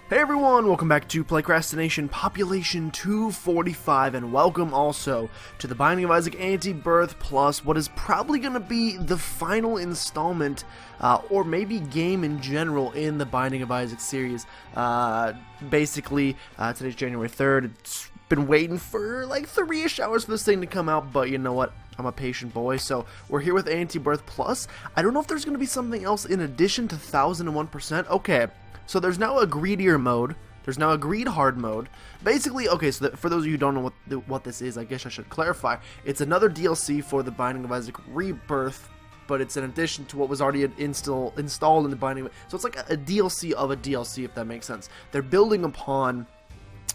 Hey everyone, welcome back to PlaycrastiNation Population 245, and welcome also to the Binding of Isaac Anti-Birth Plus, what is probably going to be the final installment, or maybe game in general in the Binding of Isaac series. Basically, today's January 3rd, it's been waiting for like 3-ish hours for this thing to come out, but you know what? I'm a patient boy, so we're here with Anti-Birth Plus. I don't know if there's going to be something else in addition to 1001%. Okay. So there's now a greedier mode. There's now a greed hard mode. Basically, okay, so for those of you who don't know what this is, I guess I should clarify. It's another DLC for the Binding of Isaac Rebirth, but it's in addition to what was already installed in the Binding of Isaac. So it's like a DLC of a DLC, if that makes sense. They're building upon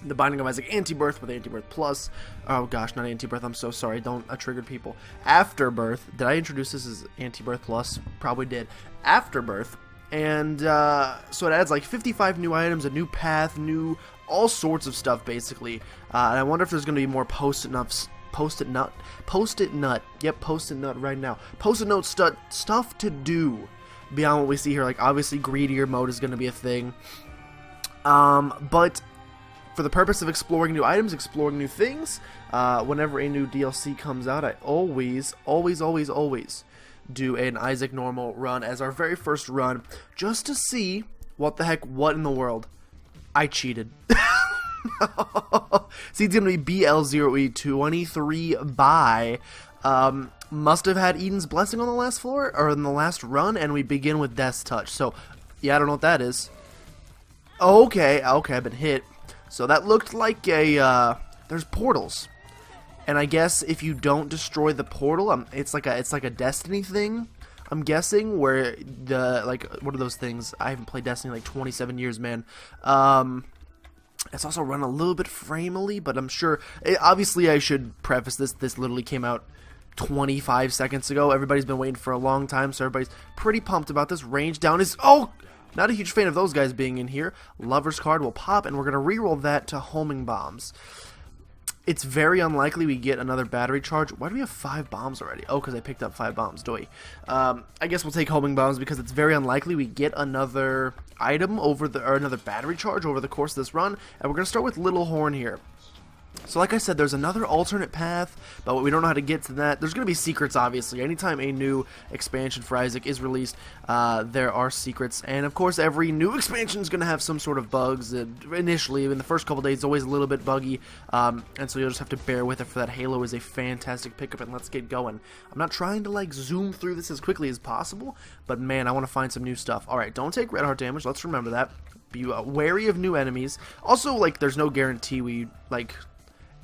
the Binding of Isaac Anti-Birth with Anti-Birth Plus. Oh gosh, not Anti-Birth, I'm so sorry. I triggered people. Afterbirth. Did I introduce this as Anti-Birth Plus? Probably did. Afterbirth. And so it adds like 55 new items, a new path, all sorts of stuff basically. And I wonder if there's going to be more post-it nut right now. Post-it note stuff to do beyond what we see here. Like obviously greedier mode is going to be a thing. But for the purpose of exploring new items, exploring new things, whenever a new DLC comes out, I always do an Isaac normal run as our very first run, just to see what in the world. I cheated. See, it's gonna be BL0E23 by must have had Eden's Blessing on the last floor, or in the last run, and we begin with Death's Touch. So, yeah, I don't know what that is. Okay, I've been hit. So that looked like a, there's portals. And I guess if you don't destroy the portal, it's like a Destiny thing, I'm guessing, where what are those things? I haven't played Destiny in like 27 years, man. It's also run a little bit framily, but I'm sure. Obviously, I should preface this. This literally came out 25 seconds ago. Everybody's been waiting for a long time, so everybody's pretty pumped about this. Range down is not a huge fan of those guys being in here. Lover's card will pop, and we're gonna reroll that to homing bombs. It's very unlikely we get another battery charge. Why do we have 5 bombs already? Oh, because I picked up 5 bombs, doy. I guess we'll take homing bombs because it's very unlikely we get another item or another battery charge over the course of this run. And we're going to start with Little Horn here. So like I said, there's another alternate path, but we don't know how to get to that. There's going to be secrets, obviously. Anytime a new expansion for Isaac is released, there are secrets. And of course, every new expansion is going to have some sort of bugs. Initially, in the first couple days, it's always a little bit buggy. And so you'll just have to bear with it for that. Halo is a fantastic pickup, and let's get going. I'm not trying to like zoom through this as quickly as possible, but man, I want to find some new stuff. Alright, don't take red heart damage. Let's remember that. Be wary of new enemies. Also, like, there's no guarantee we, like...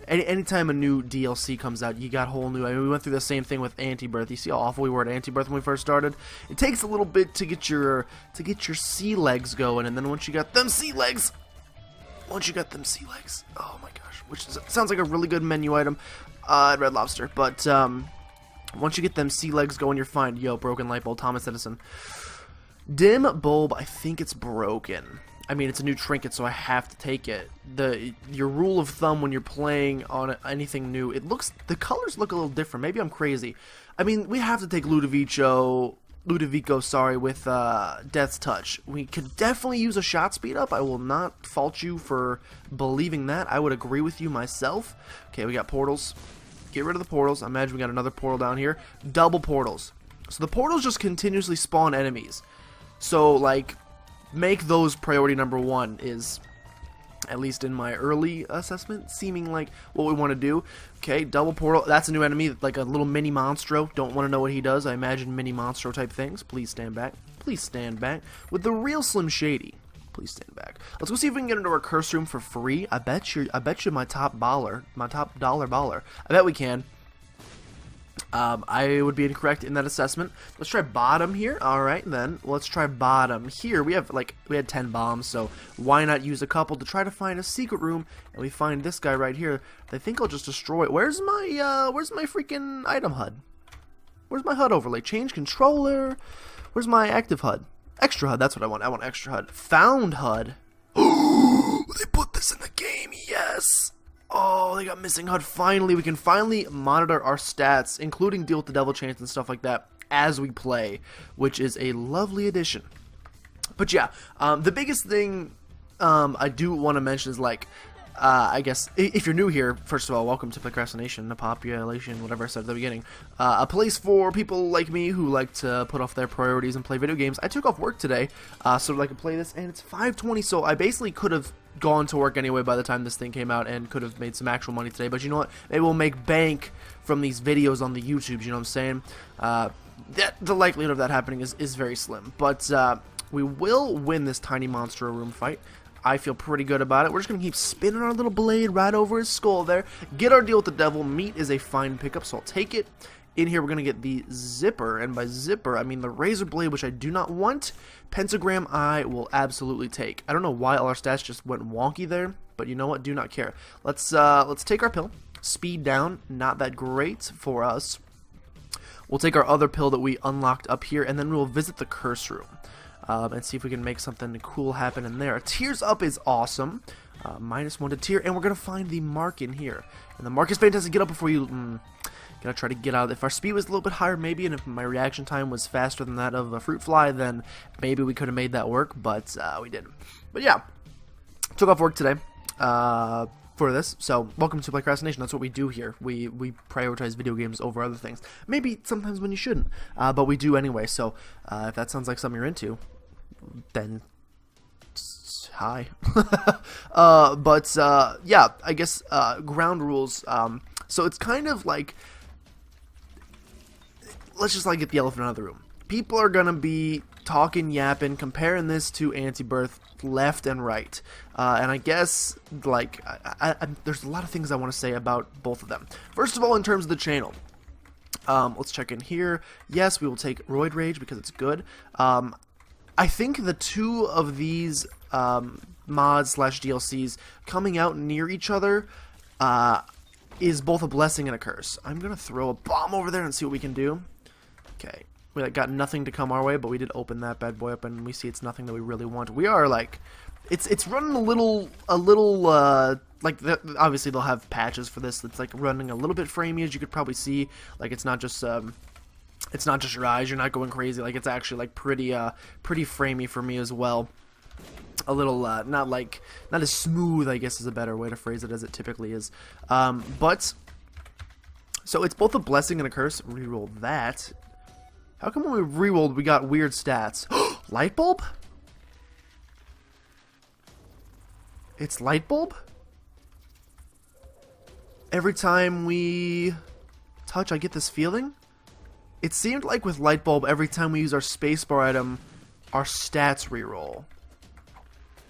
Anytime a new DLC comes out, you got whole new. I mean, we went through the same thing with Anti-Birth. You see how awful we were at Anti-Birth when we first started. It takes a little bit to get your sea legs going, and then once you got them sea legs, oh my gosh, which sounds like a really good menu item at Red Lobster. But once you get them sea legs going, you're fine. Yo, broken light bulb, Thomas Edison. Dim bulb, I think it's broken. I mean, it's a new trinket, so I have to take it. Your rule of thumb when you're playing on anything new, the colors look a little different. Maybe I'm crazy. I mean, we have to take Ludovico, with Death's Touch. We could definitely use a shot speed up. I will not fault you for believing that. I would agree with you myself. Okay, we got portals. Get rid of the portals. I imagine we got another portal down here. Double portals. So the portals just continuously spawn enemies. So, like... make those priority number 1 is, at least in my early assessment, seeming like what we want to do. Okay, double portal. That's a new enemy, like a little mini monstro. Don't want to know what he does. I imagine mini monstro type things. Please stand back. Please stand back. With the real Slim Shady. Please stand back. Let's go see if we can get into our curse room for free. I bet you my top dollar baller. I bet we can. I would be incorrect in that assessment. Let's try bottom here. Alright, then. Let's try bottom here. We had 10 bombs, so why not use a couple to try to find a secret room? And we find this guy right here. I think I'll just destroy it. Where's my freaking item HUD? Where's my HUD overlay? Change controller. Where's my active HUD? Extra HUD, that's what I want. I want extra HUD. Found HUD. They put this in the game, yes! Oh, they got missing HUD. Finally, we can finally monitor our stats, including deal with the devil chains and stuff like that, as we play, which is a lovely addition. But yeah, the biggest thing I do want to mention is like, I guess if you're new here, first of all, welcome to PlaycrastiNation, the population, whatever I said at the beginning. A place for people like me who like to put off their priorities and play video games. I took off work today, so I could play this, and it's 5:20, so I basically could have gone to work anyway by the time this thing came out and could have made some actual money today. But you know what? Maybe we'll make bank from these videos on the YouTubes, you know what I'm saying? The likelihood of that happening is very slim. But we will win this tiny monster room fight. I feel pretty good about it. We're just going to keep spinning our little blade right over his skull there. Get our deal with the devil. Meat is a fine pickup, so I'll take it. In here, we're going to get the zipper, and by zipper, I mean the razor blade, which I do not want. Pentagram, I will absolutely take. I don't know why all our stats just went wonky there, but you know what? Do not care. Let's take our pill. Speed down, not that great for us. We'll take our other pill that we unlocked up here, and then we'll visit the curse room. And see if we can make something cool happen in there. Tears up is awesome. -1 to tear, and we're going to find the mark in here. And the mark is fantastic. Get up before you... Gotta try to get out. If our speed was a little bit higher, maybe, and if my reaction time was faster than that of a fruit fly, then maybe we could have made that work, but we didn't. But yeah, took off work today for this, so welcome to PlaycrastiNation. That's what we do here. We prioritize video games over other things. Maybe sometimes when you shouldn't, but we do anyway, so if that sounds like something you're into, then hi. Yeah, I guess ground rules. So it's kind of like, let's just like get the elephant out of the room. People are gonna be talking, yapping, comparing this to Afterbirth left and right, and I guess like there's a lot of things I want to say about both of them. First of all, in terms of the channel. Let's check in here. Yes, we will take Roid Rage because it's good. I think the two of these mods / DLCs coming out near each other is both a blessing and a curse. I'm gonna throw a bomb over there and see what we can do. Okay, we got nothing to come our way, but we did open that bad boy up, and we see it's nothing that we really want. We are like, it's running a little like obviously they'll have patches for this. It's like running a little bit framey, as you could probably see. Like it's not just your eyes. You're not going crazy. Like it's actually like pretty framey for me as well. A little not as smooth, I guess is a better way to phrase it, as it typically is. But so it's both a blessing and a curse. Reroll that. How come when we rerolled we got weird stats? Light bulb? It's light bulb? Every time we touch, I get this feeling. It seemed like with light bulb, every time we use our spacebar item, our stats reroll,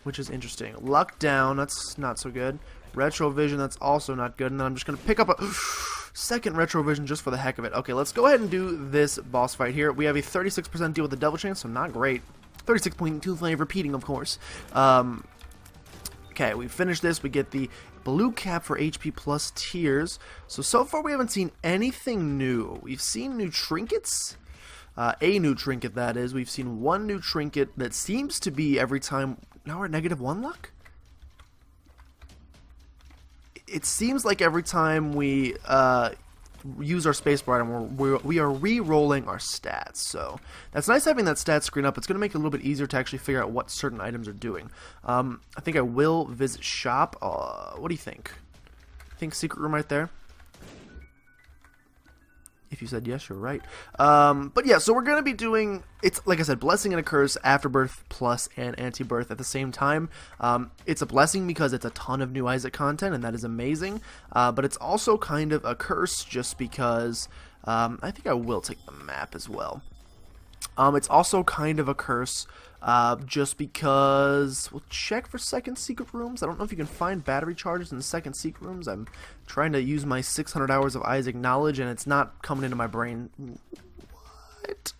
which is interesting. Luck down, that's not so good. Retrovision, that's also not good. And then I'm just going to pick up a second retrovision just for the heck of it. Okay, let's go ahead and do this boss fight here. We have a 36% deal with the devil chance, so not great. 36.25 repeating, of course. Okay, we finish this. We get the blue cap for HP plus tears. So far we haven't seen anything new. We've seen new trinkets. A new trinket, that is. We've seen one new trinket that seems to be every time... Now we're at -1 luck? It seems like every time we use our spacebar item, we are re-rolling our stats. So that's nice having that stat screen up. It's going to make it a little bit easier to actually figure out what certain items are doing. I think I will visit shop. What do you think? Think secret room right there? If you said yes, you're right. But yeah, so we're going to be doing, it's like I said, blessing and a curse, Afterbirth plus and Anti-Birth at the same time. It's a blessing because it's a ton of new Isaac content, and that is amazing. But it's also kind of a curse just because I think I will take the map as well. It's also kind of a curse just because we'll check for second secret rooms. I don't know if you can find battery charges in the second secret rooms. I'm trying to use my 600 hours of Isaac knowledge, and it's not coming into my brain. What?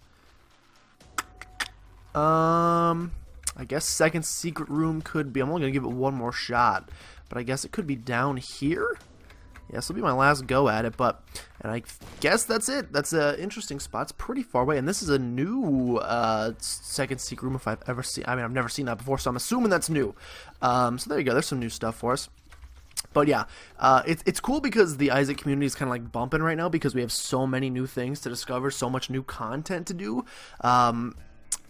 I guess second secret room could be... I'm only going to give it one more shot, but I guess it could be down here? Yeah, this will be my last go at it, and I guess that's it. That's an interesting spot. It's pretty far away, and this is a new second secret room if I've ever seen. I mean, I've never seen that before, so I'm assuming that's new. So there you go. There's some new stuff for us. But yeah, it's cool because the Isaac community is kind of like bumping right now because we have so many new things to discover, so much new content to do,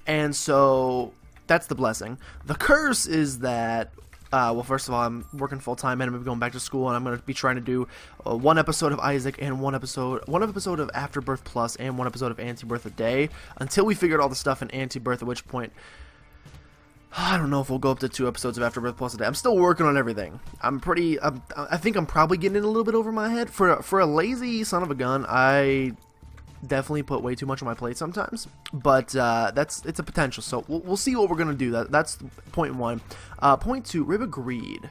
and so that's the blessing. The curse is that, well, first of all, I'm working full-time and I'm going back to school, and I'm going to be trying to do one episode of Isaac and one episode of Afterbirth Plus and one episode of Antibirth a day until we figured all the stuff in Antibirth, at which point I don't know if we'll go up to 2 episodes of Afterbirth Plus a day. I'm still working on everything. I think I'm probably getting in a little bit over my head. For a lazy son of a gun, I definitely put way too much on my plate sometimes. But it's a potential. So we'll see what we're going to do. That's point 1. Point 2, Rib Agreed.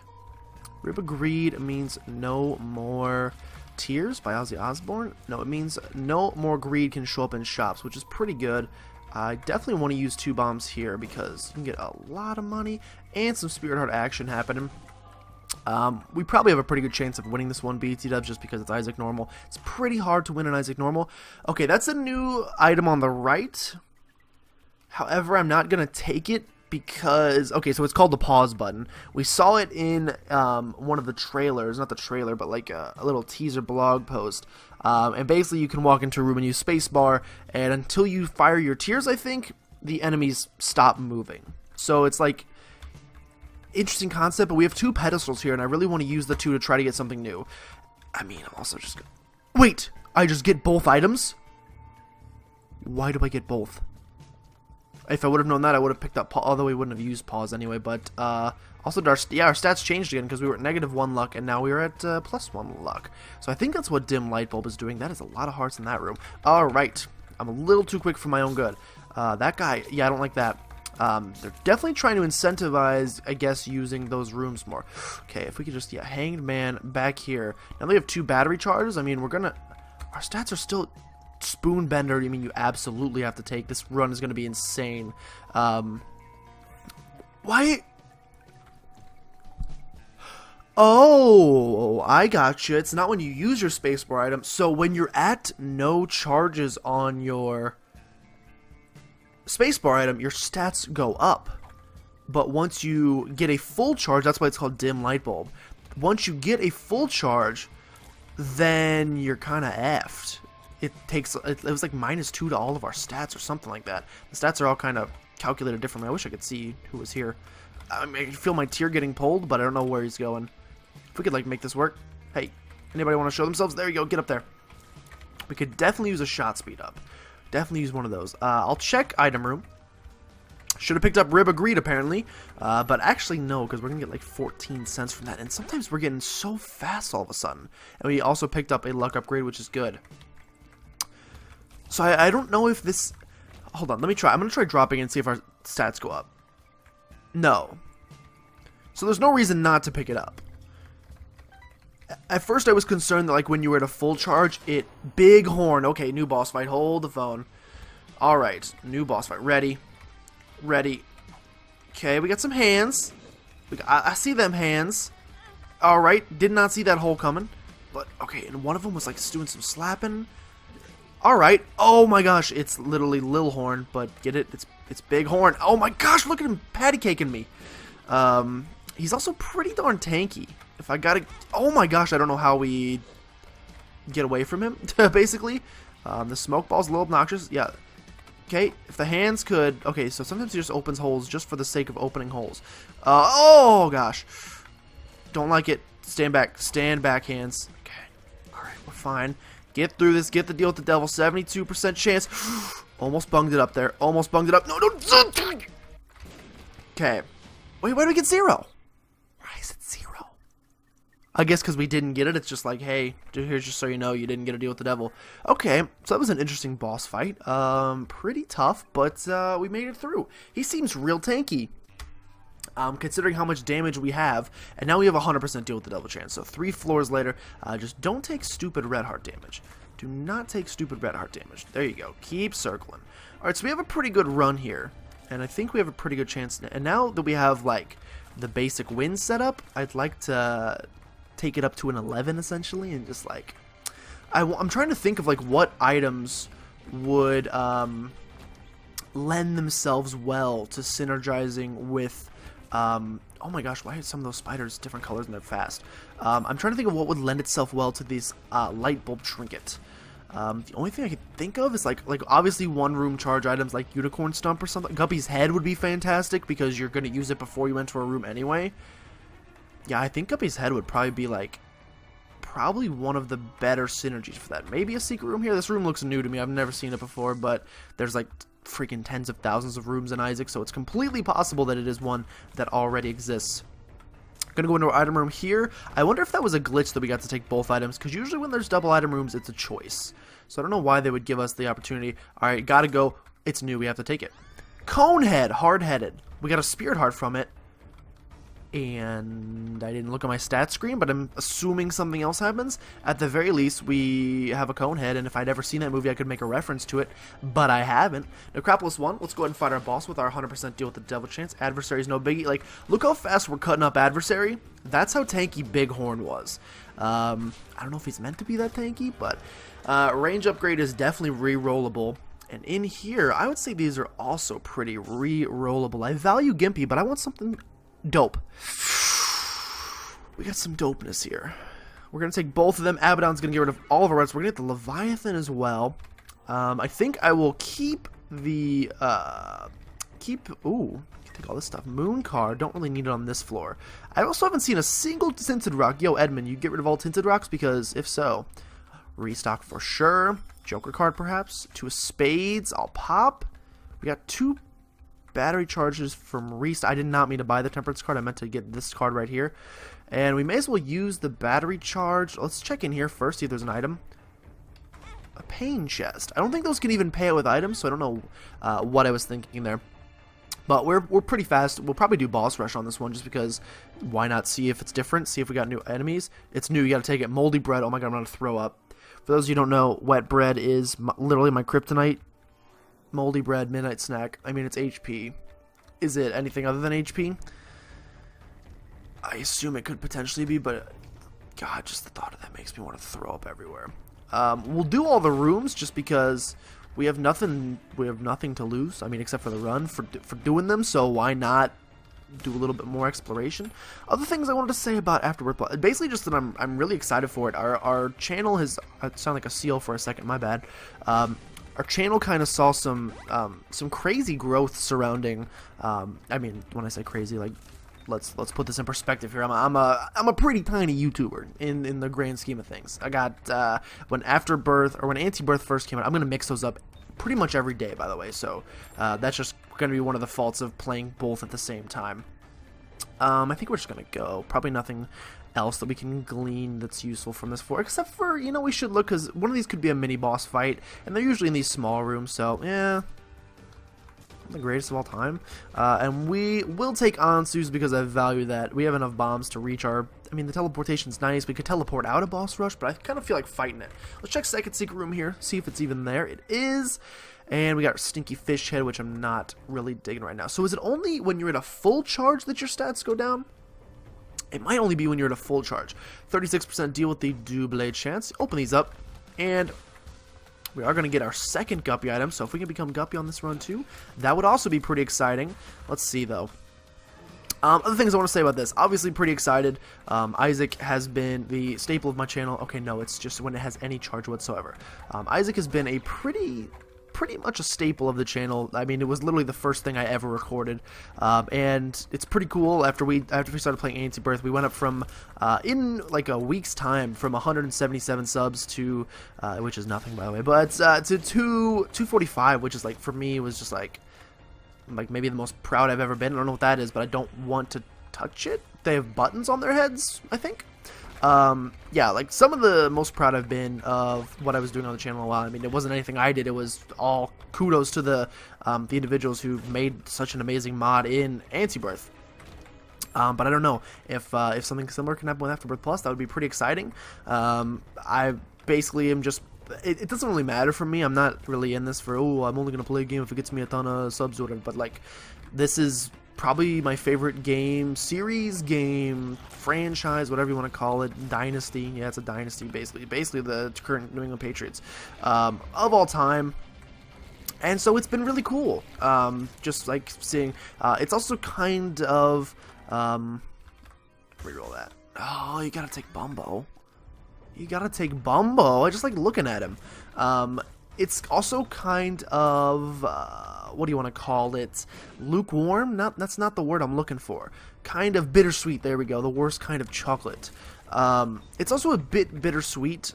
Rib Agreed means no more tears by Ozzy Osbourne. No, it means no more greed can show up in shops, which is pretty good. I definitely want to use 2 bombs here because you can get a lot of money and some Spirit Heart action happening. We probably have a pretty good chance of winning this one BT dubs just because it's Isaac normal. It's pretty hard to win an Isaac normal. Okay, that's a new item on the right. However, I'm not going to take it because, okay, so it's called the pause button. We saw it in one of the trailers, not the trailer, but like a little teaser blog post. And basically you can walk into a room and use spacebar, and until you fire your tears, I think, the enemies stop moving. So it's like, interesting concept, but we have 2 pedestals here, and I really want to use the 2 to try to get something new. I mean, I'm also just gonna... Wait! I just get both items? Why do I get both? If I would have known that, I would have picked up, although we wouldn't have used pause anyway, but, also, our stats changed again, because we were at -1 luck, and now we are at, +1 luck. So I think that's what Dim Light Bulb is doing. That is a lot of hearts in that room. Alright. I'm a little too quick for my own good. That guy, yeah, I don't like that. They're definitely trying to incentivize, I guess, using those rooms more. Okay, if we could just, yeah, Hanged Man back here. Now they have 2 battery charges. I mean, our stats are still Spoon Bender. I mean, you absolutely have to take. This run is going to be insane. Why? Oh, I gotcha. It's not when you use your spacebar item. So when you're at no charges on your spacebar item, your stats go up. But once you get a full charge, that's why it's called Dim Light Bulb. Once you get a full charge, then you're kind of effed. It was like -2 to all of our stats or something like that. The stats are all kind of calculated differently. I wish I could see who was here. I mean, I feel my tear getting pulled, but I don't know where he's going. If we could, like, make this work. Hey, anybody want to show themselves? There you go, get up there. We could definitely use a shot speed up. Definitely use one of those. I'll check item room. Should have picked up Rib Agreed, apparently. But actually, no, because we're going to get like 14 cents from that. And sometimes we're getting so fast all of a sudden. And we also picked up a luck upgrade, which is good. So I don't know if this... Hold on, let me try. I'm going to try dropping and see if our stats go up. No. So there's no reason not to pick it up. At first I was concerned that, like, when you were at a full charge, big horn. Okay, new boss fight. Hold the phone. Alright, new boss fight. Ready. Ready. Okay, we got some hands. I see them hands. Alright, did not see that hole coming. But, okay, and one of them was, like, doing some slapping. Alright. Oh my gosh, it's literally Lil Horn, but get it? It's Big Horn. Oh my gosh, look at him patty caking me. He's also pretty darn tanky. If I gotta... Oh my gosh, I don't know how we get away from him, basically. The smoke ball's a little obnoxious. Yeah. Okay, if the hands could... Okay, so sometimes he just opens holes just for the sake of opening holes. Oh gosh. Don't like it. Stand back. Stand back, hands. Okay. Alright, we're fine. Get through this. Get the deal with the devil. 72% chance. Almost bunged it up there. Almost bunged it up. No, no. Okay. Wait, why do we get 0? Why is it 0? I guess because we didn't get it. It's just like, hey, here's just so you know you didn't get a deal with the devil. Okay, so that was an interesting boss fight. Pretty tough, but we made it through. He seems real tanky. Considering how much damage we have, and now we have a 100% deal with the devil chance. So 3 floors later, just don't take stupid red heart damage. Do not take stupid red heart damage. There you go. Keep circling. Alright, so we have a pretty good run here, and I think we have a pretty good chance. And now that we have, like, the basic win set up, I'd like to take it up to an 11, essentially, and just, like... I'm trying to think of, like, what items would lend themselves well to synergizing with... oh my gosh, why are some of those spiders different colors and they're fast? I'm trying to think of what would lend itself well to this light bulb trinket. The only thing I could think of is like obviously one room charge items like Unicorn Stump or something. Guppy's Head would be fantastic because you're going to use it before you enter a room anyway. Yeah, I think Guppy's Head would probably be like one of the better synergies for that. Maybe a secret room here. This room looks new to me. I've never seen it before, but there's like freaking tens of thousands of rooms in Isaac, so it's completely possible that it is one that already exists. Gonna go into our item room here. I wonder if that was a glitch that we got to take both items, because usually when there's double item rooms, it's a choice. So I don't know why they would give us the opportunity. Alright, gotta go. It's new. We have to take it. Conehead, hard-headed. We got a spirit heart from it. And I didn't look at my stat screen, but I'm assuming something else happens. At the very least, we have a Conehead, and if I'd ever seen that movie, I could make a reference to it, but I haven't. Necropolis 1, let's go ahead and fight our boss with our 100% deal with the devil chance. Adversary's no biggie. Like, look how fast we're cutting up Adversary. That's how tanky Bighorn was. I don't know if he's meant to be that tanky, but range upgrade is definitely re-rollable. And in here, I would say these are also pretty re-rollable. I value Gimpy, but I want something dope. We got some dopeness here. We're going to take both of them. Abaddon's going to get rid of all of our reds. We're going to get the Leviathan as well. I think I will keep the... Ooh, take all this stuff. Moon card. Don't really need it on this floor. I also haven't seen a single tinted rock. Yo, Edmund, you get rid of all tinted rocks? Because if so, restock for sure. Joker card, perhaps. 2 of spades. I'll pop. We got 2 battery charges from restock. I did not mean to buy the temperance card. I meant to get this card right here. And we may as well use the battery charge. Let's check in here first, see if there's an item. A pain chest. I don't think those can even pay out with items, so I don't know what I was thinking there. But we're pretty fast. We'll probably do boss rush on this one just because why not see if it's different, see if we got new enemies. It's new, you gotta take it. Moldy bread. Oh my god, I'm gonna throw up. For those of you who don't know, wet bread is literally my kryptonite. Moldy bread, midnight snack. I mean, it's HP. Is it anything other than HP? I assume it could potentially be, but God, just the thought of that makes me want to throw up everywhere. We'll do all the rooms just because we have nothing. We have nothing to lose. I mean, except for the run for doing them. So why not do a little bit more exploration? Other things I wanted to say about Afterbirth, basically just that I'm really excited for it. Our channel has. I sound like a seal for a second. My bad. Our channel kind of saw some crazy growth surrounding. I mean, when I say crazy, like let's put this in perspective here. I'm a pretty tiny YouTuber in the grand scheme of things. I got when Afterbirth or when Antibirth first came out. I'm gonna mix those up pretty much every day, by the way. So that's just gonna be one of the faults of playing both at the same time. I think we're just gonna go. Probably nothing else that we can glean that's useful from this floor, except for, you know, we should look, because one of these could be a mini boss fight, and they're usually in these small rooms, so yeah, the greatest of all time. And we will take Ansu's because I value that. We have enough bombs to reach our, I mean, the teleportation's nice. We could teleport out of boss rush, but I kind of feel like fighting it. Let's check second secret room here, see if it's even there. It is. And we got our stinky fish head, which I'm not really digging right now. So is it only when you're at a full charge that your stats go down? It might only be when you're at a full charge. 36% deal with the double chance. Open these up, and we are going to get our second Guppy item. So if we can become Guppy on this run too, that would also be pretty exciting. Let's see though. Other things I want to say about this. Obviously pretty excited. Isaac has been the staple of my channel. Okay, no, it's just when it has any charge whatsoever. Isaac has been a pretty much a staple of the channel. I mean, it was literally the first thing I ever recorded, and it's pretty cool. After we started playing Antibirth, we went up from in like a week's time from 177 subs to which is nothing, by the way, but to 245, which is like, for me, was just like maybe the most proud I've ever been. I don't know what that is, but I don't want to touch it. They have buttons on their heads, I think. Yeah, like some of the most proud I've been of what I was doing on the channel in a while. I mean, it wasn't anything I did. It was all kudos to the individuals who made such an amazing mod in Antibirth. But I don't know if something similar can happen with Afterbirth Plus. That would be pretty exciting. I basically am just. It doesn't really matter for me. I'm not really in this for, oh, I'm only gonna play a game if it gets me a ton of subs or whatever. But like, this is probably my favorite game series, game franchise, whatever you want to call it, dynasty. Yeah, it's a dynasty, basically the current New England Patriots of all time. And so it's been really cool, just like seeing. It's also kind of reroll that. Oh, you gotta take Bumbo. You gotta take Bumbo. I just like looking at him. It's also kind of, what do you want to call it? Lukewarm? That's not the word I'm looking for. Kind of bittersweet. There we go. The worst kind of chocolate. It's also a bit bittersweet.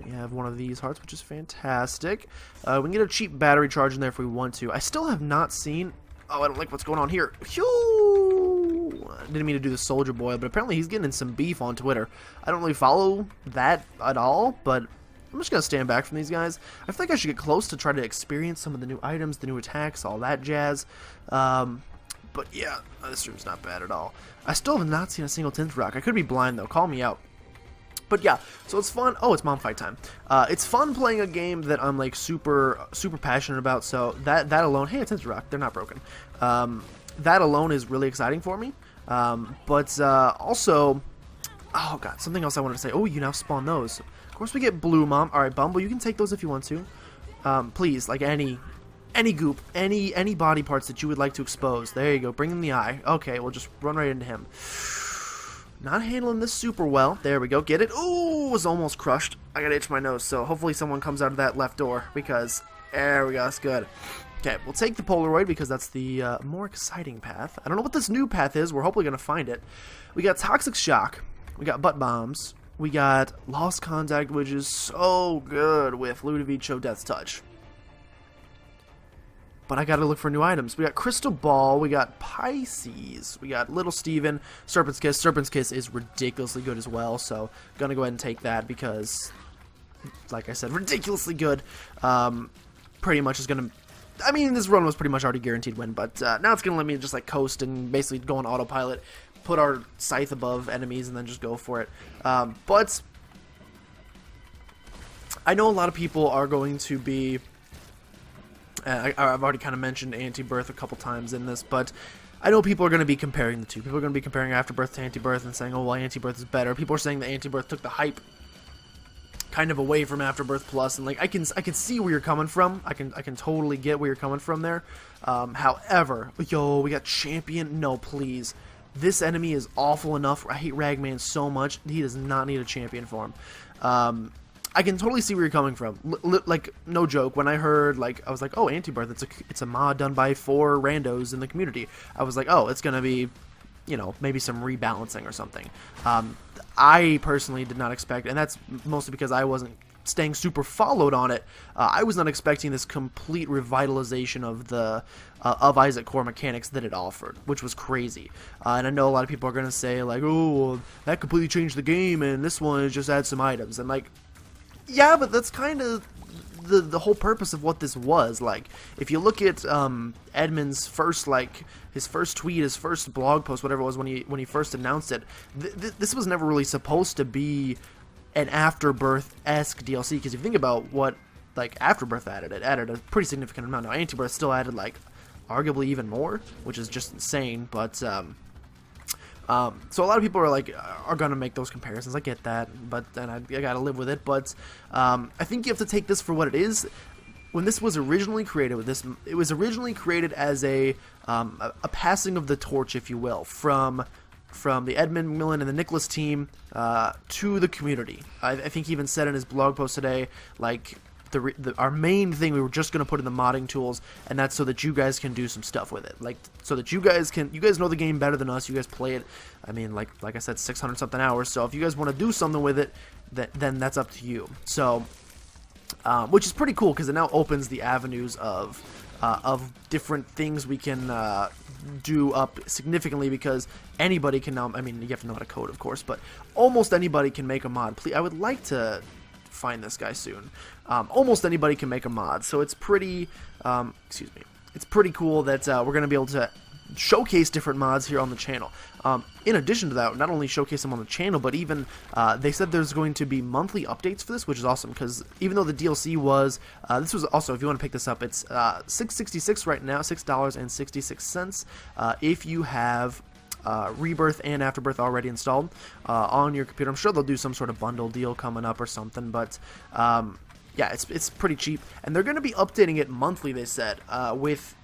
We have one of these hearts, which is fantastic. We can get a cheap battery charge in there if we want to. I still have not seen... Oh, I don't like what's going on here. Phew! I didn't mean to do the Soldier Boy, but apparently he's getting in some beef on Twitter. I don't really follow that at all, but I'm just going to stand back from these guys. I feel like I should get close to try to experience some of the new items, the new attacks, all that jazz. But yeah, this room's not bad at all. I still have not seen a single Tint Rock. I could be blind, though. Call me out. But yeah, so it's fun. Oh, it's mom fight time. It's fun playing a game that I'm like super passionate about. So that alone, hey, it's Tint Rock. They're not broken. That alone is really exciting for me. But also, oh god, something else I wanted to say. Oh, you now spawn those. Of course, we get blue, mom. All right, Bumble, you can take those if you want to. Please, like any goop, any body parts that you would like to expose. There you go. Bring in the eye. Okay, we'll just run right into him. Not handling this super well. There we go. Get it. Ooh, was almost crushed. I gotta itch my nose, so hopefully someone comes out of that left door, because there we go. That's good. Okay, we'll take the Polaroid because that's the more exciting path. I don't know what this new path is. We're hopefully gonna find it. We got Toxic Shock. We got Butt Bombs. We got Lost Contact, which is so good with Ludovico Death's Touch. But I gotta look for new items. We got Crystal Ball, we got Pisces, we got Little Steven, Serpent's Kiss. Serpent's Kiss is ridiculously good as well, so gonna go ahead and take that because, like I said, ridiculously good. Pretty much is gonna... I mean, this run was pretty much already guaranteed win, but now it's gonna let me just like coast and basically go on autopilot, put our scythe above enemies, and then just go for it. But I know a lot of people are going to be... I've already kind of mentioned Anti-Birth a couple times in this, but I know people are going to be comparing the two. People are going to be comparing Afterbirth to Anti-Birth and saying, oh, well, Anti-Birth is better. People are saying that Anti-Birth took the hype kind of away from Afterbirth Plus, and like I can see where you're coming from. I can totally get where you're coming from there. However, yo, we got Champion. No, please. This enemy is awful enough. I hate Ragman so much. He does not need a champion for him. I can totally see where you're coming from. Like, no joke, when I heard, like, I was like, oh, Anti-Birth, it's a mod done by 4 randos in the community. I was like, oh, it's gonna be, you know, maybe some rebalancing or something. I personally did not expect, and that's mostly because I wasn't staying super followed on it. I was not expecting this complete revitalization of the of Isaac core mechanics that it offered, which was crazy. And I know a lot of people are gonna say like, oh, well, that completely changed the game, and this one is just add some items. And like, yeah, but that's kind of the whole purpose of what this was. Like, if you look at Edmund's first, like, his first tweet, his first blog post, whatever it was when he first announced it, this was never really supposed to be an Afterbirth-esque DLC, because if you think about what, like, Afterbirth added, it added a pretty significant amount. Now, Anti-Birth still added, like, arguably even more, which is just insane, but, so a lot of people are gonna make those comparisons. I get that, but then I gotta live with it. But I think you have to take this for what it is. When this was originally created, it was originally created as a passing of the torch, if you will, from the Edmund Millen and the Nicholas team to the community. I think he even said in his blog post today, like, our main thing we were just going to put in the modding tools, and that's so that you guys can do some stuff with it, like, so that you guys know the game better than us. You guys play it, I mean, like I said, 600 something hours, so if you guys want to do something with it, then that's up to you. So which is pretty cool, because it now opens the avenues of different things we can do up significantly, because anybody can now, I mean, you have to know how to code, of course, but almost anybody can make a mod. Please, I would like to find this guy soon. Almost anybody can make a mod, so it's pretty it's pretty cool that we're gonna be able to showcase different mods here on the channel. In addition to that, not only showcase them on the channel, but even they said there's going to be monthly updates for this, which is awesome, because even though the DLC was this was also, if you want to pick this up, it's $6.66 right now, $6.66 if you have Rebirth and Afterbirth already installed on your computer. I'm sure they'll do some sort of bundle deal coming up or something, but yeah, it's pretty cheap, and they're going to be updating it monthly, they said, with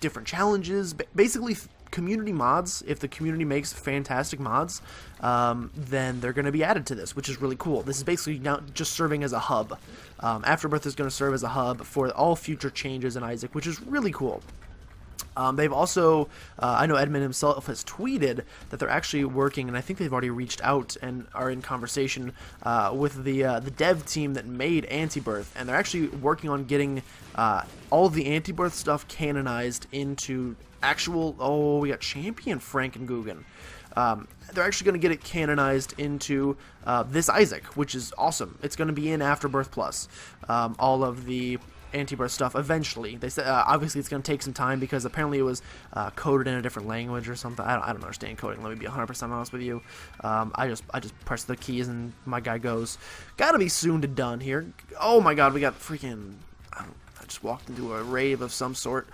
different challenges, basically community mods, if the community makes fantastic mods, then they're going to be added to this, which is really cool. This is basically now just serving as a hub. Afterbirth is going to serve as a hub for all future changes in Isaac, which is really cool. They've also, I know Edmund himself has tweeted that they're actually working, and I think they've already reached out and are in conversation with the dev team that made Afterbirth, and they're actually working on getting all of the Afterbirth stuff canonized into actual, oh, we got Champion Frankengugen. They're actually going to get it canonized into this Isaac, which is awesome. It's going to be in Afterbirth Plus. All of the Afterbirth stuff eventually. They said obviously it's going to take some time because apparently it was coded in a different language or something. I don't understand coding. Let me be 100% honest with you. I just press the keys and my guy goes. Gotta be soon to done here. Oh my god, we got freaking. I just walked into a rave of some sort.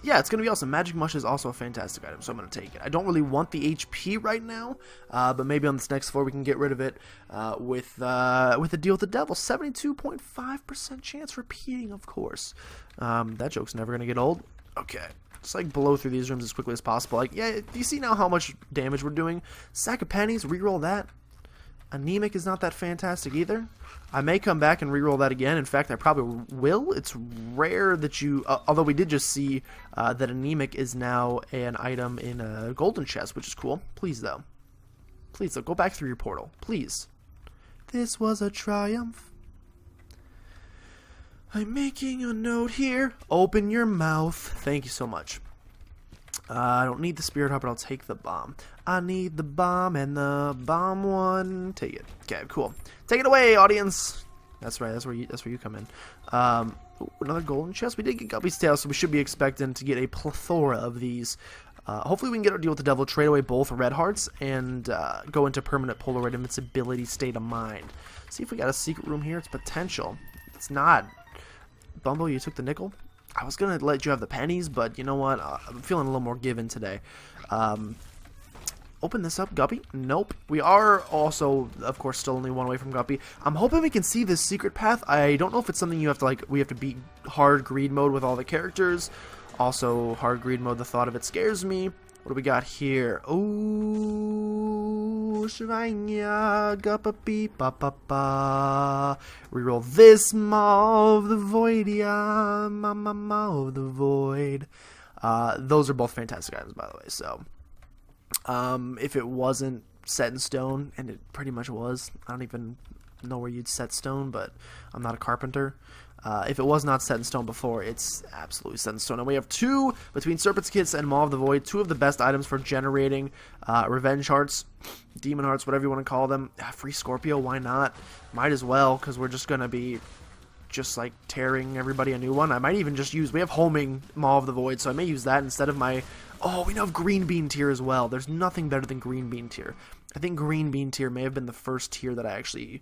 Yeah, it's going to be awesome. Magic Mush is also a fantastic item, so I'm going to take it. I don't really want the HP right now, but maybe on this next floor we can get rid of it with a deal with the devil. 72.5% chance repeating, of course. That joke's never going to get old. Okay. Just like blow through these rooms as quickly as possible. Like, yeah, do you see now how much damage we're doing? Sack of pennies, reroll that. Anemic is not that fantastic either. I may come back and reroll that again. In fact, I probably will. It's rare that you... although we did just see that Anemic is now an item in a golden chest, which is cool. Please, though. Please, though. Go back through your portal. Please. This was a triumph. I'm making a note here. Open your mouth. Thank you so much. I don't need the spirit heart, but I'll take the bomb. I need the bomb and the bomb one. Take it. Okay, cool. Take it away, audience. That's right. That's where you come in. Ooh, another golden chest. We did get Guppy's tail, so we should be expecting to get a plethora of these. Hopefully, we can get our deal with the devil, trade away both red hearts, and go into permanent Polaroid invincibility state of mind. See if we got a secret room here. It's potential. It's not. Bumble, you took the nickel. I was going to let you have the pennies, but you know what? I'm feeling a little more given today. Open this up, Guppy. Nope. We are also, of course, still only one away from Guppy. I'm hoping we can see this secret path. I don't know if it's something you have to, like, we have to beat hard greed mode with all the characters. Also, hard greed mode, the thought of it scares me. What do we got here? Ooh, Shvanya, Guppa ba ba ba. Reroll this Maw of the Voidia, Maw of the Void. Those are both fantastic items, by the way. So, if it wasn't set in stone, and it pretty much was, I don't even know where you'd set stone, but I'm not a carpenter. If it was not set in stone before, it's absolutely set in stone. And we have two, between Serpent's Kiss and Maw of the Void, two of the best items for generating Revenge Hearts, Demon Hearts, whatever you want to call them. Free Scorpio, why not? Might as well, because we're just going to be just like tearing everybody a new one. I might even just use, we have Homing Maw of the Void, so I may use that instead of my, oh, we now have Green Bean Tier as well. There's nothing better than Green Bean Tier. I think Green Bean Tier may have been the first tier that I actually,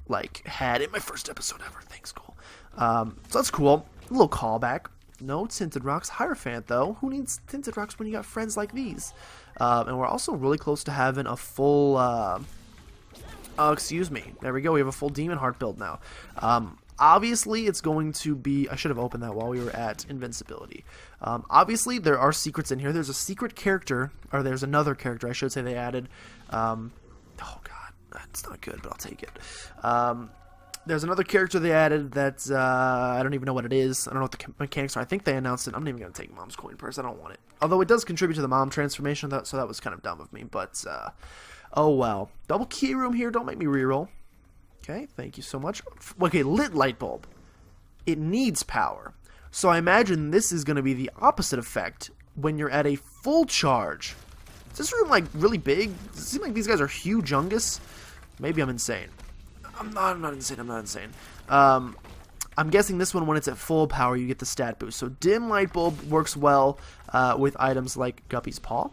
like, had in my first episode ever. Thanks, Cole. So that's cool. A little callback. No Tinted Rocks. Hierophant, though. Who needs Tinted Rocks when you got friends like these? And we're also really close to having a full, excuse me. There we go. We have a full Demon Heart build now. Obviously, it's going to be... I should have opened that while we were at Invincibility. Obviously, there are secrets in here. There's a secret character, or there's another character, I should say they added. Oh, God. That's not good, but I'll take it. There's another character they added that I don't even know what it is. I don't know what the mechanics are. I think they announced it. I'm not even going to take Mom's coin purse. I don't want it. Although it does contribute to the Mom transformation, so that was kind of dumb of me. But, oh well. Double key room here. Don't make me reroll. Okay, thank you so much. Okay, lit light bulb. It needs power. So I imagine this is going to be the opposite effect when you're at a full charge. Is this room, like, really big? Does it seem like these guys are humongous? Maybe I'm insane. I'm not insane. I'm not insane. I'm guessing this one, when it's at full power, you get the stat boost. So dim light bulb works well with items like Guppy's paw.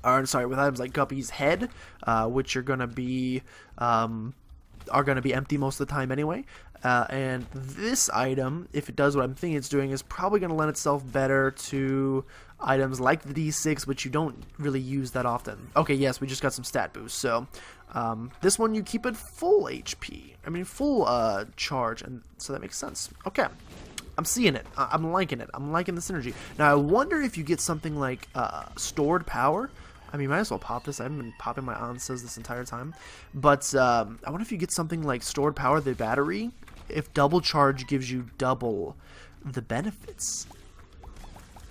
Or, sorry, with items like Guppy's head, which are going to be empty most of the time anyway. And this item, if it does what I'm thinking it's doing, is probably going to lend itself better to items like the D6, which you don't really use that often. Okay, yes, we just got some stat boost. So this one you keep it full HP. I mean, full charge, and so that makes sense. Okay. I'm seeing it. I'm liking it. I'm liking the synergy. Now, I wonder if you get something like stored power. I mean, might as well pop this. I haven't been popping my answers this entire time. But I wonder if you get something like stored power, the battery, if double charge gives you double the benefits.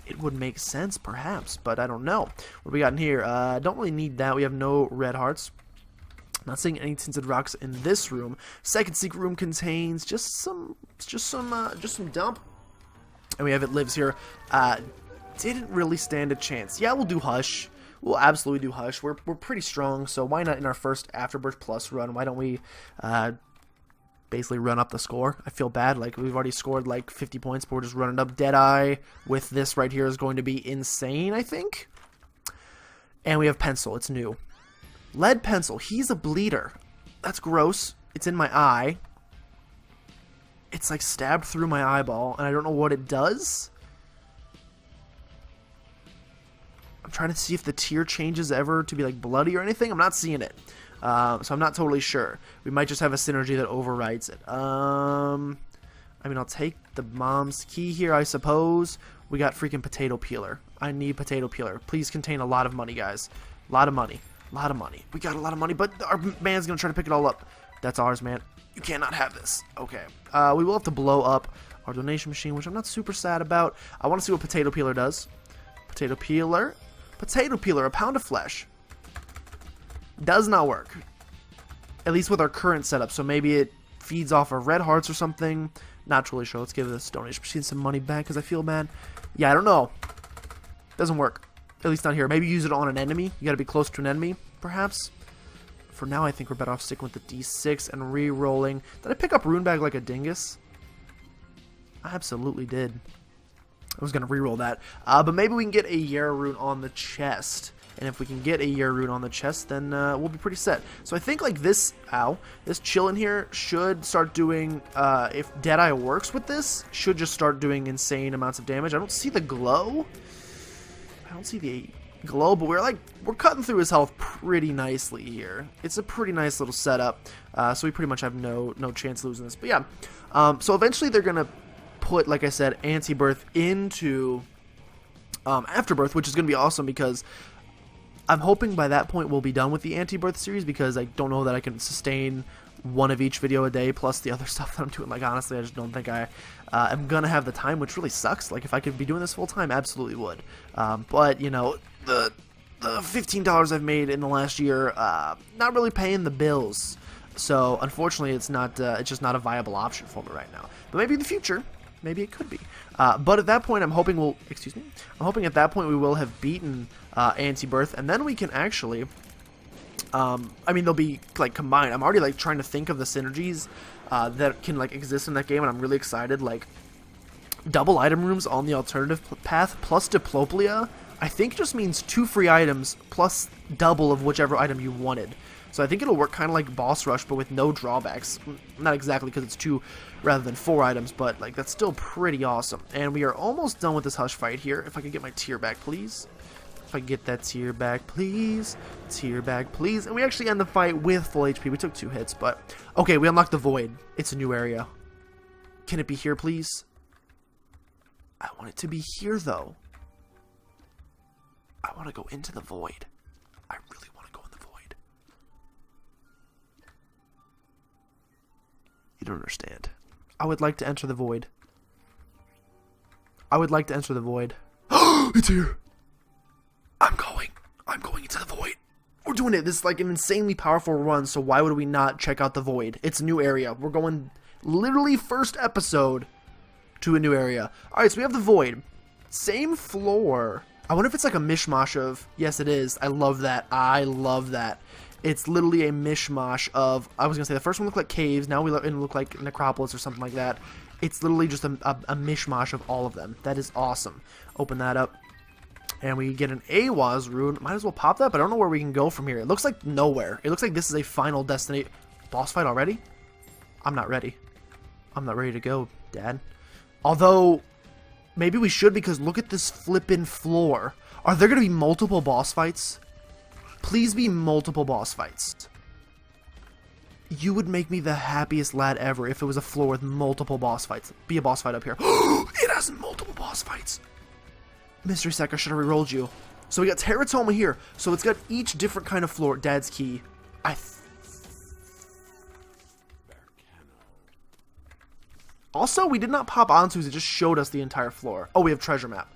It would make sense, perhaps, but I don't know. What do we got in here? Don't really need that. We have no red hearts. Not seeing any tinted rocks in this room. Second secret room contains just some dump, and we have it lives here. Didn't really stand a chance. Yeah, we'll do Hush. We'll absolutely do Hush. We're pretty strong, so why not in our first Afterbirth Plus run? Why don't we basically run up the score? I feel bad. Like, we've already scored like 50 points, but we're just running up. Deadeye with this right here is going to be insane, I think. And we have Pencil. It's new. Lead Pencil. He's a bleeder. That's gross. It's in my eye. It's like stabbed through my eyeball, and I don't know what it does. I'm trying to see if the tear changes ever to be like bloody or anything. I'm not seeing it. So I'm not totally sure. We might just have a synergy that overrides it. I mean, I'll take the mom's key here, I suppose. We got freaking potato peeler. I need potato peeler. Please contain a lot of money, guys. A lot of money. A lot of money. We got a lot of money, but our man's gonna try to pick it all up. That's ours, man. You cannot have this. Okay. We will have to blow up our donation machine, which I'm not super sad about. I want to see what potato peeler does. Potato peeler. Potato peeler, a pound of flesh. Does not work. At least with our current setup. So maybe it feeds off of red hearts or something. Not truly sure. Let's give this donation machine some money back because I feel bad. Yeah, I don't know. Doesn't work. At least not here. Maybe use it on an enemy. You gotta be close to an enemy, perhaps. For now, I think we're better off sticking with the D6 and re-rolling. Did I pick up Rune Bag like a dingus? I absolutely did. I was gonna re-roll that. But maybe we can get a Yara Rune on the chest. And if we can get a Yara Rune on the chest, then we'll be pretty set. So I think like this, this chill in here should start doing, if Deadeye works with this, should just start doing insane amounts of damage. I don't see the glow. I don't see the glow, but we're cutting through his health pretty nicely here. It's a pretty nice little setup, so we pretty much have no chance losing this. But yeah, so eventually they're gonna put, like I said, Anti-Birth into Afterbirth, which is gonna be awesome because I'm hoping by that point we'll be done with the Anti-Birth series because I don't know that I can sustain one of each video a day plus the other stuff that I'm doing. Like, honestly, I just don't think I am gonna have the time, which really sucks. Like, if I could be doing this full time, absolutely would. But you know, the $15 I've made in the last year, not really paying the bills. So unfortunately, it's just not a viable option for me right now. But maybe in the future, maybe it could be. But at that point, I'm hoping at that point we will have beaten Anti-Birth, and then we can actually. I mean, they'll be like combined. I'm already like trying to think of the synergies that can like exist in that game, and I'm really excited. Like double item rooms on the alternative path plus Diplopia, I think just means 2 free items plus double of whichever item you wanted. So I think it'll work kind of like Boss Rush, but with no drawbacks. Not exactly because it's 2 rather than 4 items, but like that's still pretty awesome. And we are almost done with this Hush fight here. If I could get my tear back, please. If I can get that tear back, please. Tear back, please. And we actually end the fight with full HP. We took 2 hits, but okay, we unlocked the Void. It's a new area. Can it be here, please? I want it to be here, though. I want to go into the Void. I really want to go in the Void. You don't understand. I would like to enter the Void. I would like to enter the Void. It's here! I'm going into the Void. We're doing it. This is like an insanely powerful run, so why would we not check out the Void? It's a new area. We're going literally first episode to a new area. Alright, so we have the Void. Same floor. I wonder if it's like a mishmash of... Yes, it is. I love that. I love that. It's literally a mishmash of... I was going to say the first one looked like caves. Now we look like necropolis or something like that. It's literally just a mishmash of all of them. That is awesome. Open that up. And we get an Awaz rune. Might as well pop that, but I don't know where we can go from here. It looks like nowhere. It looks like this is a final destination. Boss fight already? I'm not ready. I'm not ready to go, Dad. Although, maybe we should, because look at this flippin' floor. Are there going to be multiple boss fights? Please be multiple boss fights. You would make me the happiest lad ever if it was a floor with multiple boss fights. Be a boss fight up here. It has multiple boss fights. Mystery Sack, I should have re-rolled you. So we got Teratoma here. So it's got each different kind of floor. Dad's key. Also, we did not pop Ansu's. It just showed us the entire floor. Oh, we have treasure map.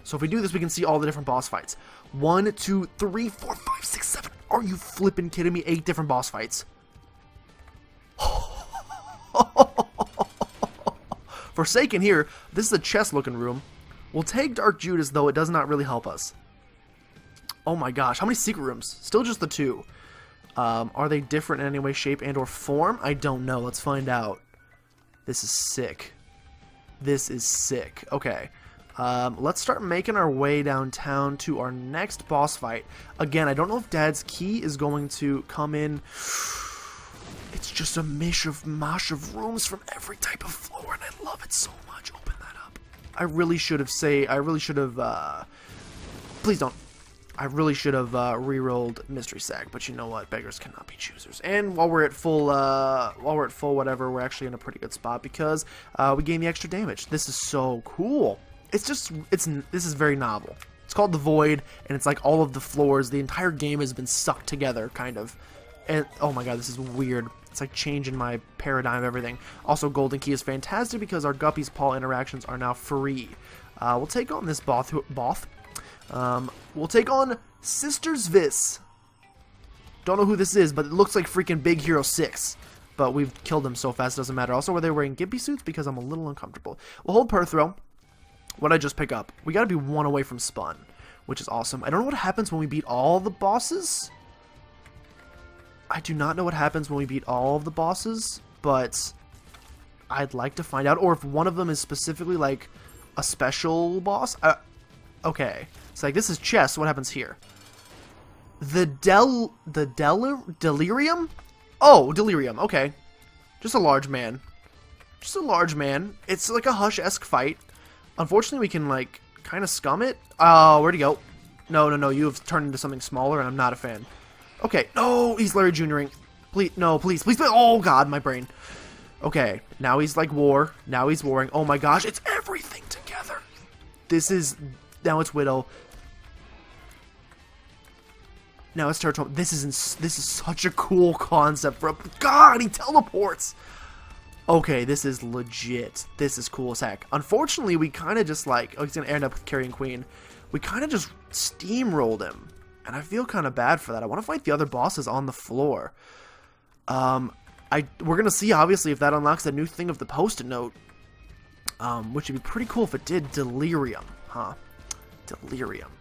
So if we do this, we can see all the different boss fights. 1, 2, 3, 4, 5, 6, 7. Are you flipping kidding me? 8 different boss fights. Forsaken here. This is a chest-looking room. We'll take Dark Judas, though it does not really help us. Oh my gosh. How many secret rooms? Still just the 2. Are they different in any way, shape, and or form? I don't know. Let's find out. This is sick. This is sick. Okay. Let's start making our way downtown to our next boss fight. Again, I don't know if Dad's key is going to come in. It's just a mosh of rooms from every type of floor, and I love it so much. Open that up. I really should have please don't. I really should have re-rolled Mystery Sack, but you know what? Beggars cannot be choosers. And while we're at full, whatever, we're actually in a pretty good spot because we gain the extra damage. This is so cool. This is very novel. It's called The Void, and it's like all of the floors. The entire game has been sucked together, kind of. And oh my god, this is weird. It's like changing my paradigm of everything. Also, Golden Key is fantastic because our Guppy's Paw interactions are now free. We'll take on this Both. We'll take on Sisters Vis. Don't know who this is, but it looks like freaking Big Hero 6. But we've killed him so fast, it doesn't matter. Also, were they wearing Gimpy suits? Because I'm a little uncomfortable. We'll hold Perthrow. What'd I just pick up? We gotta be 1 away from Spun, which is awesome. I don't know what happens when we beat all the bosses. I do not know what happens when we beat all of the bosses, but I'd like to find out. Or if one of them is specifically, like, a special boss. Okay. It's like, this is chess. What happens here? Delirium? Oh, Delirium. Okay. Just a large man. Just a large man. It's like a Hush-esque fight. Unfortunately, we can, like, kind of scum it. Oh, where'd he go? No. You have turned into something smaller, and I'm not a fan. Okay. No, he's Larry Jr.ing. Please, no, please. Oh, God, my brain. Okay. Now he's, like, war. Now he's warring. Oh, my gosh. It's everything together. This is... Now it's Widow. Now it's Teratoma. This is such a cool concept for a... God, he teleports! Okay, this is legit. This is cool as heck. Unfortunately, we kind of just like... Oh, he's going to end up with Carrying Queen. We kind of just steamrolled him. And I feel kind of bad for that. I want to fight the other bosses on the floor. We're going to see, obviously, if that unlocks a new thing of the Post-it note. Which would be pretty cool if it did. Delirium. Huh. Delirium.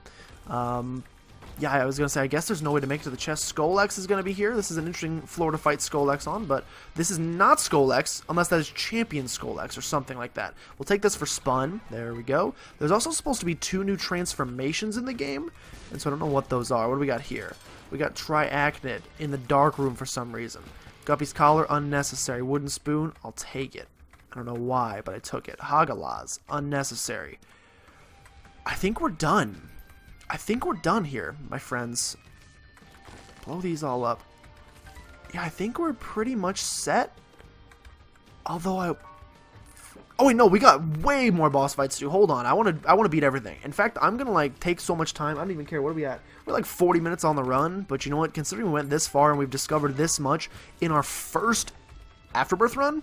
Yeah, I was going to say, I guess there's no way to make it to the chest. Skolex is going to be here. This is an interesting floor to fight Skolex on, but this is not Skolex, unless that is Champion Skolex or something like that. We'll take this for Spun. There we go. There's also supposed to be 2 new transformations in the game, and so I don't know what those are. What do we got here? We got Triachnid in the dark room for some reason. Guppy's Collar, unnecessary. Wooden Spoon, I'll take it. I don't know why, but I took it. Hagalaz, unnecessary. I think we're done. I think we're done here, my friends. Blow these all up. Yeah, I think we're pretty much set. Although oh wait, no, we got way more boss fights to do. Hold on, I want to beat everything. In fact, I'm gonna like take so much time. I don't even care. What are we at? We're like 40 minutes on the run. But you know what? Considering we went this far and we've discovered this much in our first Afterbirth run,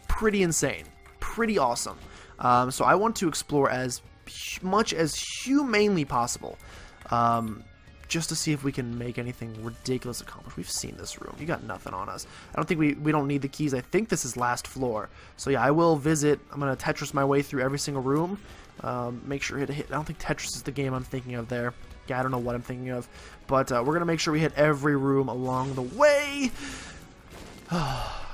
pretty insane, pretty awesome. So I want to explore as much as humanely possible, just to see if we can make anything ridiculous accomplished. We've seen this room. You got nothing on us. I don't think we don't need the keys. I think this is last floor. So yeah, I will visit. I'm gonna Tetris my way through every single room. Make sure to hit. I don't think Tetris is the game I'm thinking of there. Yeah, I don't know what I'm thinking of, but we're gonna make sure we hit every room along the way.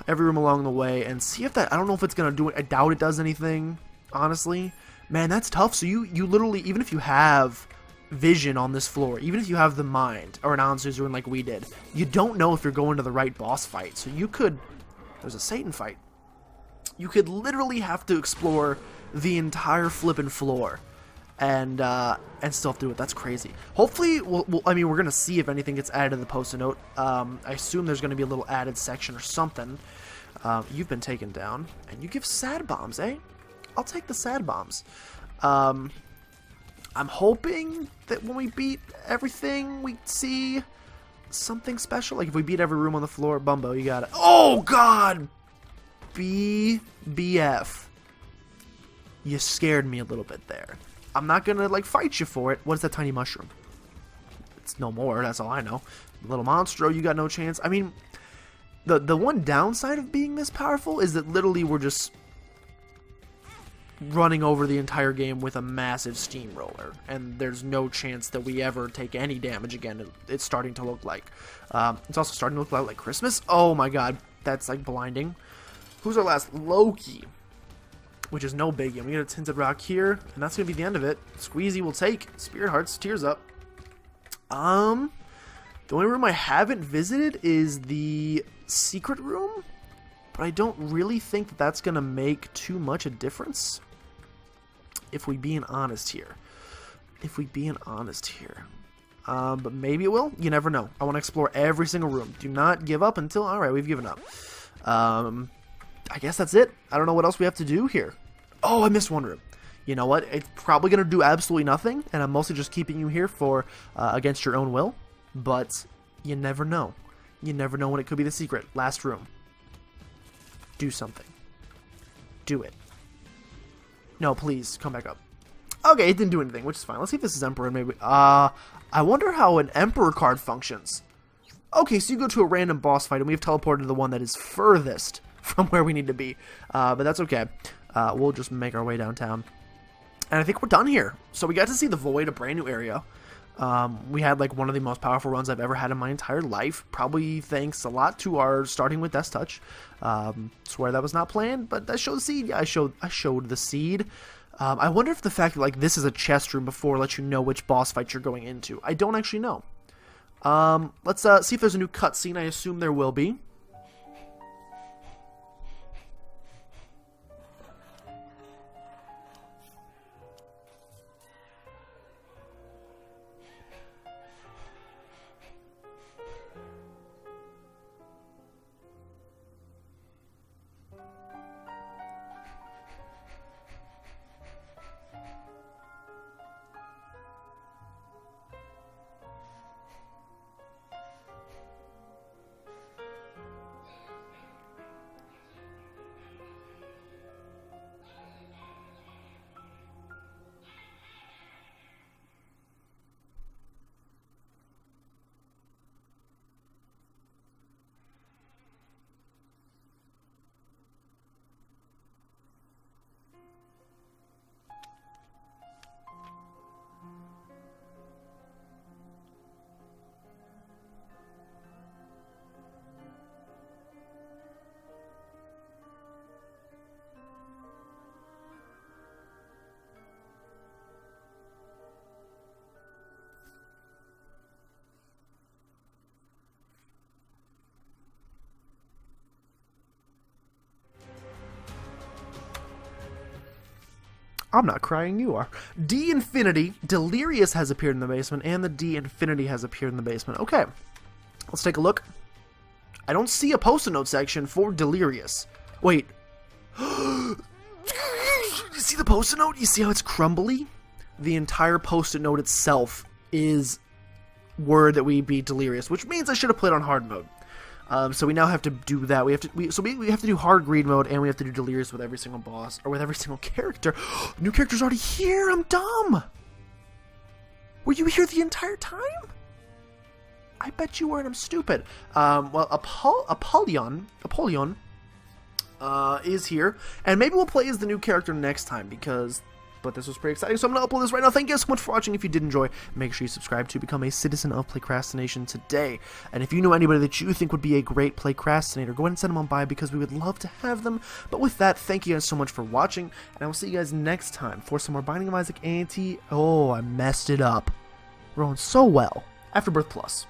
Every room along the way, and see if that. I don't know if it's gonna do it. I doubt it does anything, honestly. Man, that's tough. So you literally, even if you have vision on this floor, even if you have the mind, or an Ansu's like we did, you don't know if you're going to the right boss fight. So you could, there's a Satan fight. You could literally have to explore the entire flippin' floor. and still have to do it. That's crazy. Hopefully, I mean, we're gonna see if anything gets added to the post-it note. I assume there's gonna be a little added section or something. You've been taken down, and you give sad bombs, eh? I'll take the sad bombs. I'm hoping that when we beat everything, we see something special. Like if we beat every room on the floor, Bumbo, you got it. Oh God, BF. You scared me a little bit there. I'm not gonna like fight you for it. What is that tiny mushroom? It's no more. That's all I know. Little monstro, you got no chance. I mean, the one downside of being this powerful is that literally we're just running over the entire game with a massive steamroller, and there's no chance that we ever take any damage again. It's starting to look like it's also starting to look like Christmas. Oh my God, that's like blinding. Who's our last? Loki, which is no biggie. We get a tinted rock here, and that's gonna be the end of it. Squeezy will take Spirit Hearts, Tears Up. The only room I haven't visited is the secret room, but I don't really think that that's gonna make too much a difference. If we being honest here. But maybe it will. You never know. I want to explore every single room. Do not give up until... Alright, we've given up. I guess that's it. I don't know what else we have to do here. Oh, I missed one room. You know what? It's probably going to do absolutely nothing, and I'm mostly just keeping you here for against your own will. But you never know. You never know when it could be the secret. Last room. Do something. Do it. No, please, come back up. Okay, it didn't do anything, which is fine. Let's see if this is Emperor, maybe. I wonder how an Emperor card functions. Okay, so you go to a random boss fight, and we've teleported to the one that is furthest from where we need to be. But that's okay. We'll just make our way downtown. And I think we're done here. So we got to see the Void, a brand new area. We had like one of the most powerful runs I've ever had in my entire life. Probably thanks a lot to our starting with Death Touch. Swear that was not planned, but that showed the seed. Yeah, I showed the seed. I wonder if the fact that like this is a chest room before lets you know which boss fight you're going into. I don't actually know. Let's see if there's a new cutscene. I assume there will be. I'm not crying, you are. D Infinity, Delirious has appeared in the basement, and the D Infinity has appeared in the basement. Okay, let's take a look. I don't see a post-it note section for Delirious. Wait. You see the post-it note? You see how it's crumbly? The entire post-it note itself is word that we beat Delirious, which means I should have played on hard mode. So we now have to do that. We have to do hard greed mode, and we have to do Delirious with every single boss, or with every single character. New character's already here. I'm dumb. Were you here the entire time? I bet you weren't. I'm stupid. Well, Apollyon is here, and maybe we'll play as the new character next time but this was pretty exciting, so I'm going to upload this right now. Thank you so much for watching. If you did enjoy, make sure you subscribe to become a citizen of PlaycrastiNation today. And if you know anybody that you think would be a great Playcrastinator, go ahead and send them on by, because we would love to have them. But with that, thank you guys so much for watching, and I will see you guys next time for some more Binding of Isaac Oh, I messed it up. Rolling so well. Afterbirth Plus.